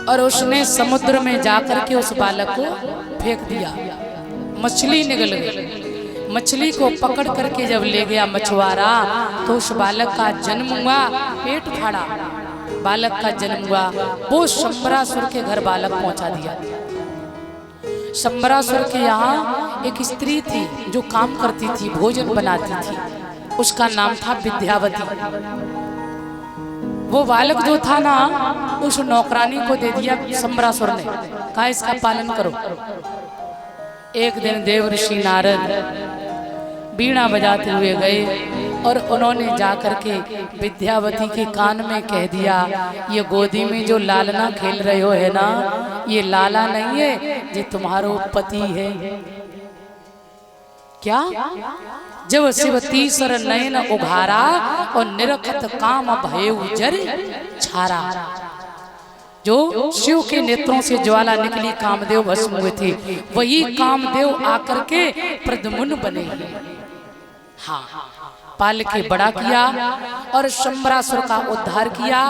और उसने समुद्र में जाकर के उस बालक को फेंक दिया। मछली निकल गई। मछली को पकड़ करके जब ले गया मछुआरा तो उस बालक का जन्म हुआ। पेट फाड़ा, बालक का जन्म हुआ। वो शंबरासुर के घर बालक पहुंचा दिया। शंबरासुर के यहाँ एक स्त्री थी जो काम करती थी, भोजन बनाती थी। उसका नाम था विद्यावती। वो बालक जो था ना, उस नौकरानी को दे दिया शंबरासुर ने, कहा इसका पालन करो। एक दिन देव ऋषि नारद बीड़ा बजाते हुए गए और उन्होंने जाकर के विद्यावती के कान में कह दिया, ये गोदी में जो लालना खेल रहे हो है ना, ये लाला नहीं है, ये तुम्हारो पति है। क्या? जब शिव तीसर नयन उघारा और निरखत काम भयउ जर छारा। जो शिव के नेत्रों से ज्वाला निकली, कामदेव भस्म हुए थे, वही कामदेव आकर के प्रद्युम्न बने। हाँ, पाल के बड़ा किया और शंबरासुर का उद्धार किया।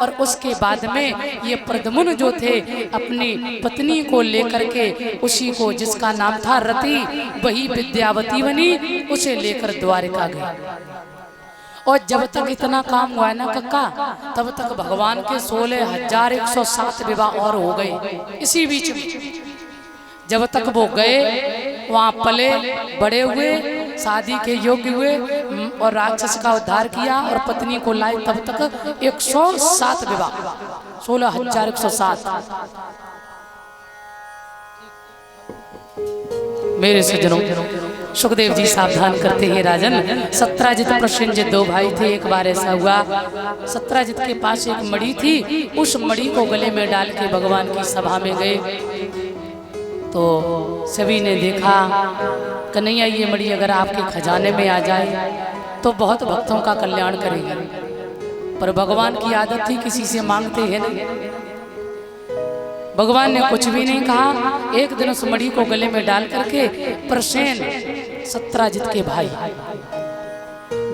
और उसके बाद में ये प्रद्युम्न जो थे अपनी पत्नी को लेकर के, उसी को जिसका नाम था रति, वही विद्यावती बनी, उसे लेकर द्वारिका गए। और जब तक इतना काम हुआ है ना कक्का, तब तक भगवान के 16,107 विवाह और हो गए। इसी बीच में जब तक वो गए, वहाँ पले बड़े हुए, शादी के योग्य हुए और राक्षस का उद्धार किया और पत्नी को लाए, तब तक 107 विवाह, 16,107। मेरे सज्जनों, सुखदेव जी सावधान करते हैं राजन। सत्राजित प्रसेनजित दो भाई थे। एक बार ऐसा हुआ, सत्राजित के पास एक मणि थी। उस मणि को गले में डाल के भगवान की सभा में गए तो सभी ने देखा, कन्हैया ये मणि अगर आपके खजाने में आ जाए तो बहुत भक्तों का कल्याण करेगी। पर भगवान की आदत थी किसी से मांगते हैं नहीं। भगवान ने कुछ भी नहीं कहा। एक दिन उस मणि को गले में डाल करके प्रसेन सत्राजित के भाई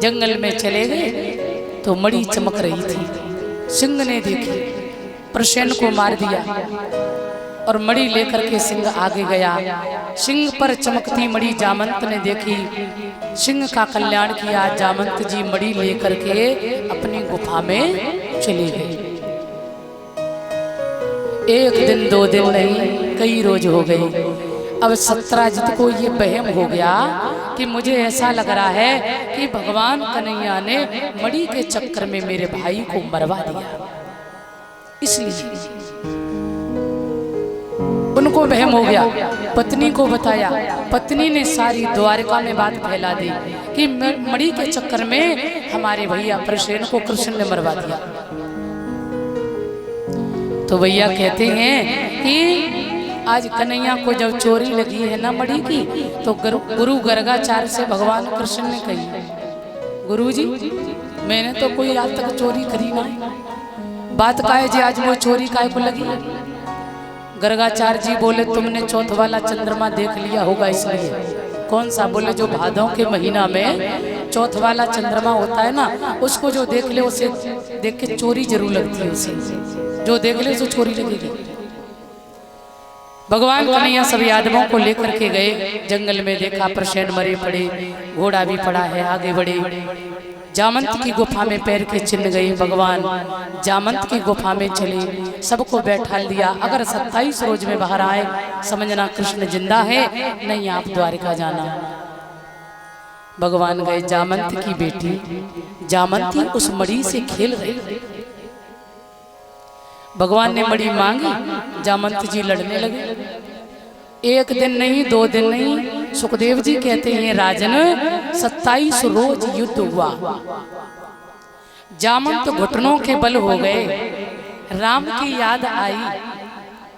जंगल में चले गए तो मणि चमक रही थी। सिंह ने देखी, प्रसेन को मार दिया और मणि लेकर के सिंह आगे गया। सिंह पर चमकती मणि जामंत ने देखी, सिंह का कल्याण किया। जामंत जी मणि लेकर के अपनी गुफा में चले गए। एक दिन दो दिन नहीं, कई रोज हो गए। अब सत्राजित को ये वहम हो गया कि मुझे ऐसा लग रहा है कि भगवान कन्हैया ने मणि के चक्कर में मेरे भाई को मरवा दिया। इसलिए उनको वहम हो गया। पत्नी को बताया, पत्नी ने सारी द्वारिका में बात फैला दी कि मणि के चक्कर में हमारे भैया प्रसेन को कृष्ण ने मरवा दिया। तो भैया कहते हैं कि आज कन्हैया को जब चोरी लगी है ना मणि की, तो गुरु गर्गाचार्य से भगवान कृष्ण ने कही, गुरुजी मैंने तो कोई आज तक चोरी करी ना, बात काहे जी आज वो चोरी काहे को लगी। गर्गाचार्य जी बोले, तुमने चौथ वाला चंद्रमा देख लिया होगा इसलिए। कौन सा? बोले जो भादों के महीना में चौथ वाला चंद्रमा होता है ना, उसको जो देख ले उसे देख के चोरी जरूर लगती है। उसे जो देख ले उसे चोरी लगेगी। भगवान कन्हैया सब यादवों को लेकर के गए जंगल में। देखा प्रसेन मरे पड़े, घोड़ा भी पड़ा है, आगे बढ़े। जामंत की गुफा में पैर के चिन्ह गए। भगवान जामंत की गुफा में चले, सबको बैठा दिया। अगर 27 रोज में बाहर आए समझना कृष्ण जिंदा है, नहीं आप द्वारिका जाना। भगवान गए। जामंत की बेटी जामंती उस मणि से खेल रही। भगवान ने मणि मांगी, जामंत जी लड़ने लगे। एक दिन नहीं, दो दिन नहीं, सुखदेव जी कहते हैं राजन 27 रोज युद्ध हुआ। जामंत घुटनों के बल हो गए। राम की याद आई,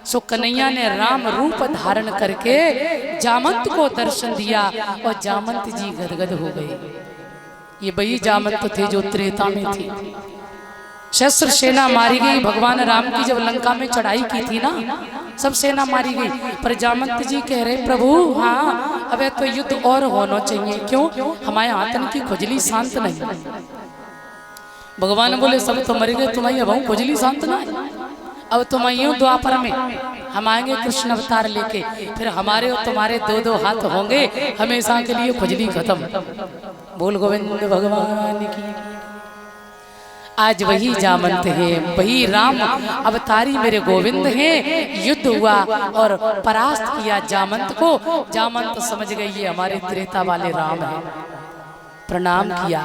सो कन्हैया ने राम रूप धारण करके जामंत को दर्शन दिया और जामंत जी गदगद हो गए। ये वही जामंत थे जो त्रेता में थे। शस्त्र सेना मारी गई। भगवान राम की जब लंका में चढ़ाई की थी ना, सब सेना मारी गई। पर जामंत जी कह रहे, प्रभु हाँ अब तो युद्ध और होना चाहिए। क्यों? हमारे आतन की खुजली शांत नहीं। भगवान बोले सब तो मर गए, तुम्हारी अब खुजली शांत ना है। अब तुम आइयो द्वापर में, हम आएंगे कृष्ण अवतार लेके, फिर हमारे और तुम्हारे दो दो हाथ होंगे, हमेशा के लिए खुजली खत्म। बोल गोविंद भगवान की। आज वही जामंत है, वही राम अवतारी मेरे गोविंद हैं। युद्ध हुआ और परास्त किया जामंत को। जामंत समझ गई ये हमारे त्रेता वाले राम हैं, प्रणाम किया।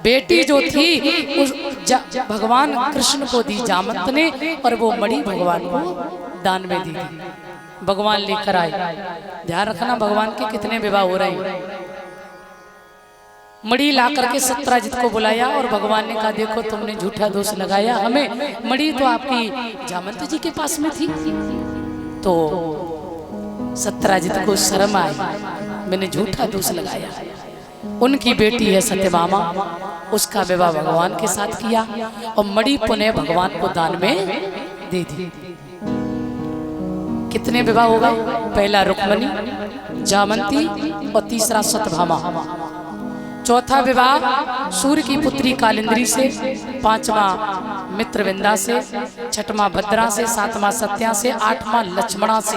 बेटी जो थी उस भगवान कृष्ण को दी जामंत ने, और वो मणि भगवान को दान में दी थी। भगवान लेकर आए। ध्यान रखना भगवान के कितने विवाह हो रहे हैं। मणि ला करके सत्यराजित को बुलाया और भगवान ने कहा देखो तुमने झूठा दोष लगाया हमें, मणि तो आपकी जामंत जी के पास में थी। तो सत्यराजित को शर्म आई, मैंने झूठा दोष लगाया। उनकी बेटी है सत्यभामा, उसका विवाह भगवान के साथ किया और मणि पुनः भगवान को दान में दे दी। कितने विवाह होगा? पहला रुक्मणी, जामंती और तीसरा सत्यभामा। चौथा विवाह सूर्य की पुत्री कालिंद्री से, पांचवा मित्रविंदा से, छठवां भद्रा से, सातवां सत्या से, आठवां लक्ष्मणा से।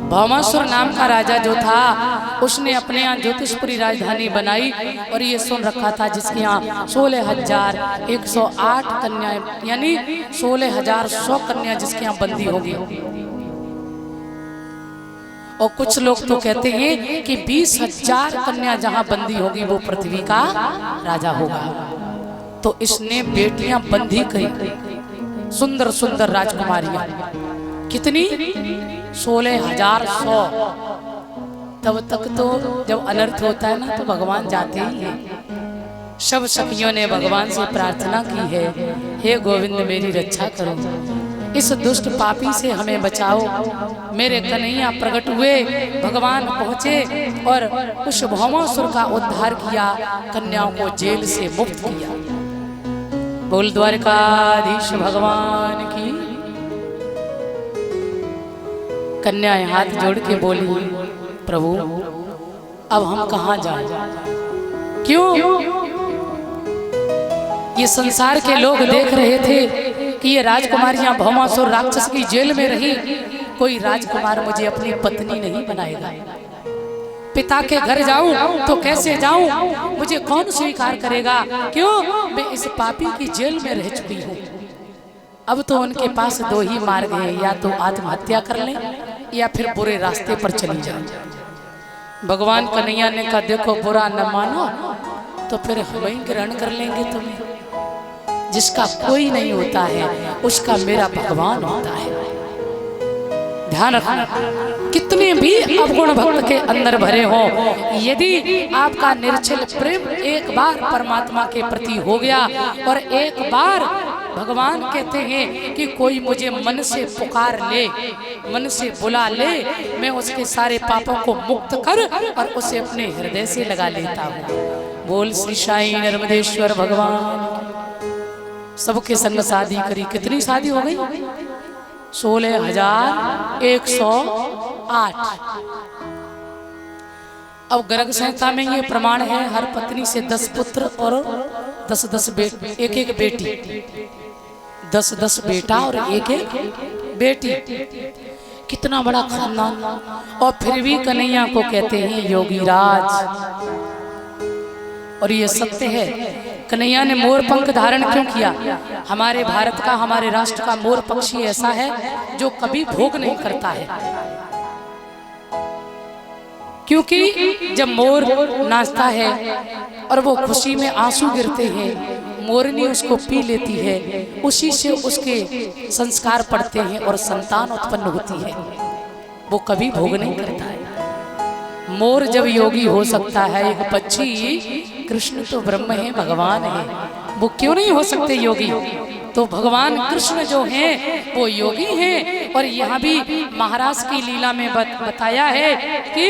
भौमासुर नाम का राजा जो था उसने अपने यहाँ ज्योतिषपुरी राजधानी बनाई और ये सुन रखा था जिसके यहाँ 16,108 कन्या, यानी 16,100 कन्या जिसके यहाँ बंदी होगी। और कुछ लोग तो कहते हैं कि 20,000 कन्या जहां बंदी होगी वो पृथ्वी का राजा होगा। तो इसने बेटियां बंदी करी, सुंदर सुंदर राजकुमारियां। कितनी? 16,100। तब तक तो जब अनर्थ होता है ना तो भगवान जाते ही हैं। सब सखियों ने भगवान से प्रार्थना की है, हे गोविंद मेरी रक्षा करो, इस दुष्ट पापी से हमें बचाओ। मेरे कन्हैया प्रकट हुए, भगवान पहुंचे और उस भौमासुर का उद्धार किया, कन्याओं को जेल से मुक्त किया। बोल द्वारकाधीश भगवान की। कन्याएं हाथ जोड़ के बोली प्रभु अब हम कहाँ जाएं? क्यों? ये संसार के लोग देख रहे थे कि ये राजकुमारियां भौमासुर राक्षस की जेल में रही, कोई राजकुमार मुझे अपनी पत्नी नहीं बनाएगा। पिता के घर जाऊं तो कैसे जाऊं? मुझे कौन स्वीकार करेगा? क्यों? मैं इस पापी की जेल में रह चुकी हूँ। अब तो उनके पास दो ही मार्ग है, या तो आत्महत्या कर लें या फिर बुरे रास्ते पर चली जाए। भगवान कन्हैया ने कहा देखो बुरा न मानो तो फिर हम ही ग्रहण कर लेंगे तुम्हें। जिसका कोई नहीं होता है उसका मेरा भगवान होता है। ध्यान रखना, कितने भी अवगुण भक्त के अंदर भरे हो, यदि आपका निर्छल प्रेम एक बार परमात्मा के प्रति हो गया और एक बार भगवान कहते हैं कि कोई मुझे मन से पुकार ले, मन से बुला ले, मैं उसके सारे पापों को मुक्त कर और उसे अपने हृदय से लगा लेता हूँ। बोल श्री साईं नर्मदेश्वर भगवान। सबके संग शादी करी। कितनी शादी हो गई? 16,108। अब गर्ग संहिता में ये प्रमाण है, हर पत्नी से 10 पुत्र और 10-10 एक एक बेटी, 10-10 बेटा और एक एक बेटी। कितना बड़ा खानदान। और फिर भी कन्हैया को कहते हैं योगी राज। और ये सत्य है, कन्हैया ने मोर पंख धारण क्यों किया? हमारे भारत का, हमारे राष्ट्र का मोर पक्षी ऐसा है जो कभी भोग नहीं करता है। क्योंकि जब मोर नाचता है और वो खुशी में आंसू गिरते हैं, मोरनी उसको पी लेती है, उसी से उसके संस्कार पड़ते हैं और संतान उत्पन्न होती है। वो कभी भोग नहीं करता है। मोर जब योगी हो सकता है, एक पक्षी, कृष्ण तो ब्रह्म है, भगवान है, वो क्यों नहीं हो सकते योगी? तो भगवान कृष्ण जो हैं वो योगी हैं। और यहाँ भी महाराज की लीला में बताया है कि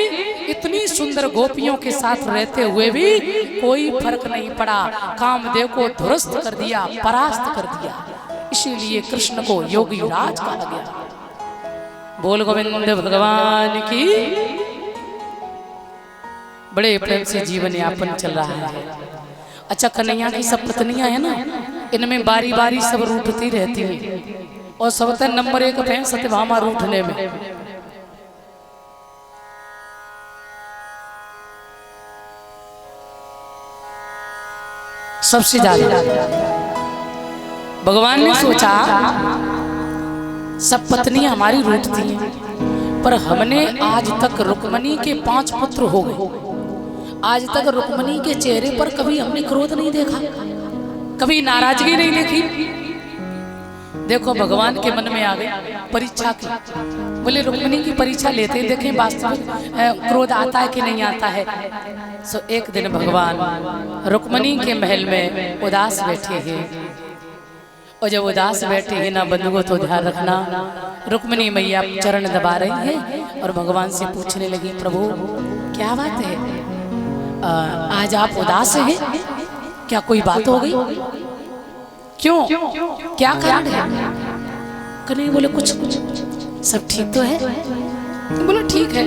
इतनी सुंदर गोपियों के साथ रहते हुए भी कोई फर्क नहीं पड़ा, कामदेव को ध्वस्त कर दिया, परास्त कर दिया। इसीलिए कृष्ण को योगी राज कहा गया। बोल गोविंद भगवान की। बड़े प्रेम से जीवन यापन चल रहा है। अच्छा, कन्हैया की सब पत्नियां है ना, इनमें बारी बारी सब रूठती रहती है और सबसे नंबर 1 पे सत्यभामा रूठने में। सबसे ज्यादा भगवान ने सोचा सब पत्नियां हमारी रूठती हैं, पर हमने आज तक रुक्मणी के 5 पुत्र हो गए। आज तक रुक्मणी के चेहरे पर कभी हमने क्रोध नहीं देखा, कभी नाराजगी नहीं देखी। देखो भगवान के मन में आ गई परीक्षा की। बोले रुक्मणी की परीक्षा लेते देखें वास्तविक क्रोध आता है कि नहीं आता है। सो एक दिन भगवान रुक्मणी के महल में उदास बैठे हैं, और जब उदास बैठे हैं ना बंधुओं तो ध्यान रखना, रुक्मणी मैया चरण दबा रही है और भगवान से पूछने लगी, प्रभु क्या बात है, आज आप उदास हैं, क्या कोई बात हो गई, क्यों, क्या कारण है? कन्हैया बोले कुछ सब ठीक तो है। तो बोलो ठीक है।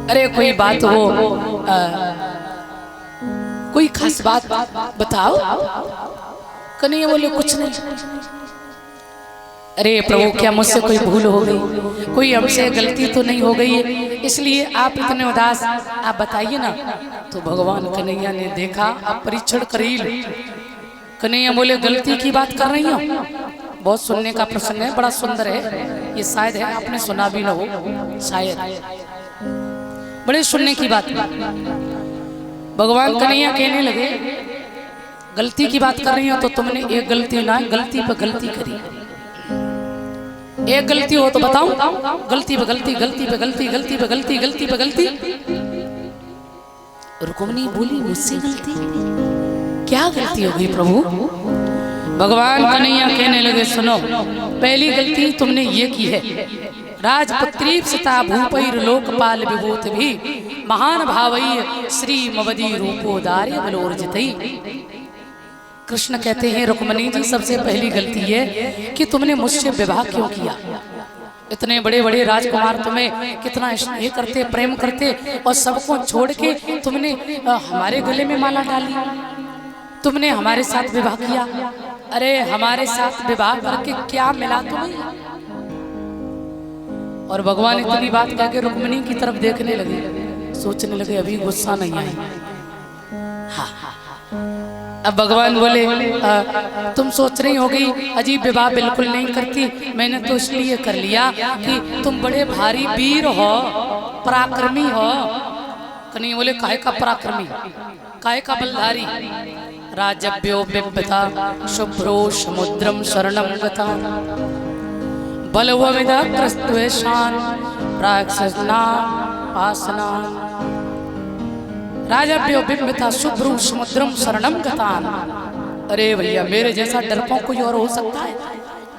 अरे कोई बात हो, कोई खास बात बताओ। कन्हैया बोले कुछ नहीं। अरे प्रभु क्या मुझसे कोई भूल हो गई, कोई हमसे गलती तो नहीं हो गई है, इसलिए आप इतने उदास, आप बताइए ना। तो भगवान कन्हैया ने देखा आप परीक्षण करील। कन्हैया बोले गलती की बात कर रही हो, बहुत सुनने का प्रसंग है, बड़ा सुंदर है ये, शायद है आपने सुना भी ना हो, शायद बड़े सुनने की बात। भगवान कन्हैया कहने लगे गलती की बात कर रही हो तो तुमने एक गलती ना, गलती पे गलती करी। एक गलती हो तो बताओ, गलती पे गलती, गलती पे गलती, गलती पे गलती, गलती पे गलती। रुक्मणी बोली मुझसे गलती, क्या गलती हो गई प्रभु? भगवान कन्हैया कहने लगे सुनो, पहली गलती तुमने ये की है, राजपुत्री सता भूपैर लोकपाल विभूत भी महान भावई श्री मवदी रूपोदार्य बलोर्जितई। कृष्ण कहते हैं रुक्मणी जी सबसे पहली गलती है कि तुमने मुझसे विवाह क्यों किया। इतने बड़े बड़े राजकुमार तुम्हें कितना स्नेह करते, प्रेम करते, और सबको छोड़ के तुमने हमारे गले में माला डाली, तुमने हमारे साथ विवाह किया। अरे हमारे साथ विवाह करके क्या मिला तुम्हें? और भगवान इतनी बात कह के रुक्मणी की तरफ देखने लगे, सोचने लगे अभी गुस्सा नहीं आई। हाँ अब भगवान बोले तुम सोच रही होगी अजीब विवाह बिल्कुल नहीं करती, मैंने तो इसलिए कर लिया कि तुम बड़े भारी वीर हो, पराक्रमी हो। कन्हैया बोले काहे का पराक्रमी, काहे का बलधारी? राजभ्यो बिंबिता शुभ्रो समुद्रम शरणम गता बलवविदा क्रस्त्वेषान राक्षसना आसना। राजभ्यो बिंबिता शुभ्रो समुद्रम शरणम गतान। अरे भैया मेरे जैसा डरपोक कोई और हो सकता है?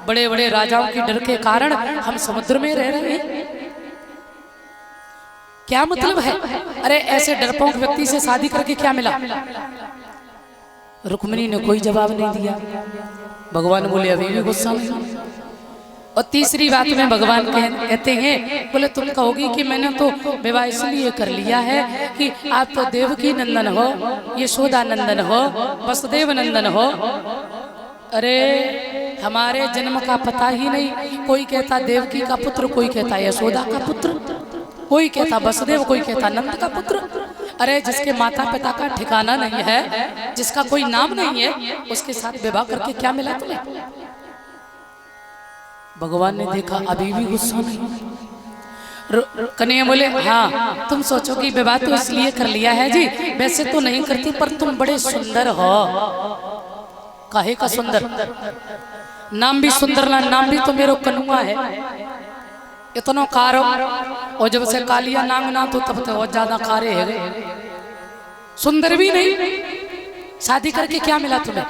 बड़े बड़े राजाओं के डर के कारण हम समुद्र में रह रहे हैं, क्या मतलब है? अरे ऐसे डरपोक व्यक्ति से शादी करके क्या मिला? रुक्मणी ने कोई जवाब नहीं दिया। भगवान बोले अभी भी गुस्सा नहीं। और तीसरी बात में भगवान कहते हैं, बोले तुम कहोगी कि मैंने तो विवाह इसलिए कर लिया है कि आप तो देवकी नंदन हो, यशोदा नंदन हो, वसुदेव नंदन हो। अरे हमारे जन्म का पता ही नहीं, कोई कहता देवकी का पुत्र, कोई कहता यशोदा का पुत्र, कोई कहता वसुदेव, कोई कहता नंद का पुत्र। अरे जिसके माता पिता का ठिकाना नहीं है, जिसका कोई नाम नहीं है, उसके साथ विवाह करके क्या मिला तुम्हें? भगवान ने देखा अभी भी गुस्सा नहीं। कन्हैया बोले हाँ तुम सोचोगी विवाह तो इसलिए कर लिया है जी, वैसे तो नहीं करती, पर तुम बड़े सुंदर हो। काहे का सुंदर? नाम भी सुंदर ना, नाम भी तो मेरो कनुआ है, इतना कारो, और जब से कालिया नांग ना तो तब तो बहुत ज्यादा कारे है। सुंदर भी नहीं, शादी करके क्या मिला तुम्हें?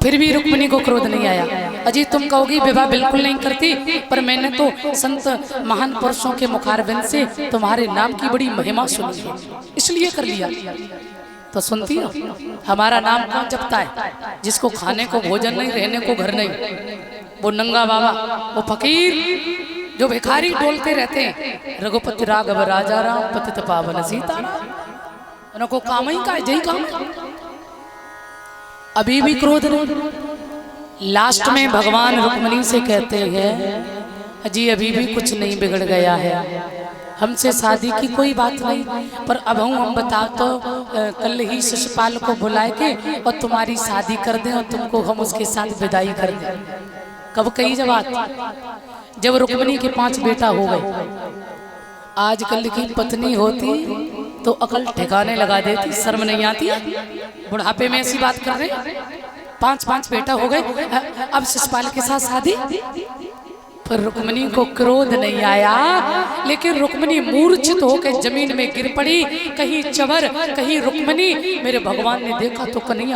फिर भी रुक्मणी को क्रोध नहीं आया। अजी तुम कहोगी विवाह बिल्कुल नहीं करती, पर मैंने तो संत महान पुरुषों के मुखारबिंद से तुम्हारे नाम की बड़ी महिमा सुनी है, इसलिए कर लिया। तो सुनती हो हमारा नाम कौन जपता है? जिसको खाने को भोजन नहीं, रहने को घर नहीं, वो नंगा बाबा, वो फकीर जो भिखारी डोलते रहते हैं। रघुपति राघव राजा राम पतित पावन सीता, उनको काम ही का यही काम। अभी भी क्रोध नहीं। लास्ट में भगवान रुक्मिणी से कहते हैं जी अभी भी कुछ नहीं बिगड़ गया है, हमसे शादी की कोई बात नहीं, पर अब हम बताओ तो कल ही शिशुपाल को बुलाए के और तुम्हारी शादी कर दें और तुमको हम उसके साथ विदाई कर दें। कब कही जब बात, जब रुक्मिणी के 5 बेटा हो गए। आजकल की पत्नी होती तो अकल ठिकाने लगा देती, शर्म नहीं आती, बुढ़ापे में ऐसी बात कर रहे। 5 बेटा हो गए, अब शिशुपाल के साथ शादी। पर रुक्मिणी को क्रोध नहीं आया, लेकिन रुक्मिणी मूर्छित होकर जमीन में गिर पड़ी। कहीं चवर कहीं रुक्मिणी। मेरे भगवान ने देखा तो कन्हैया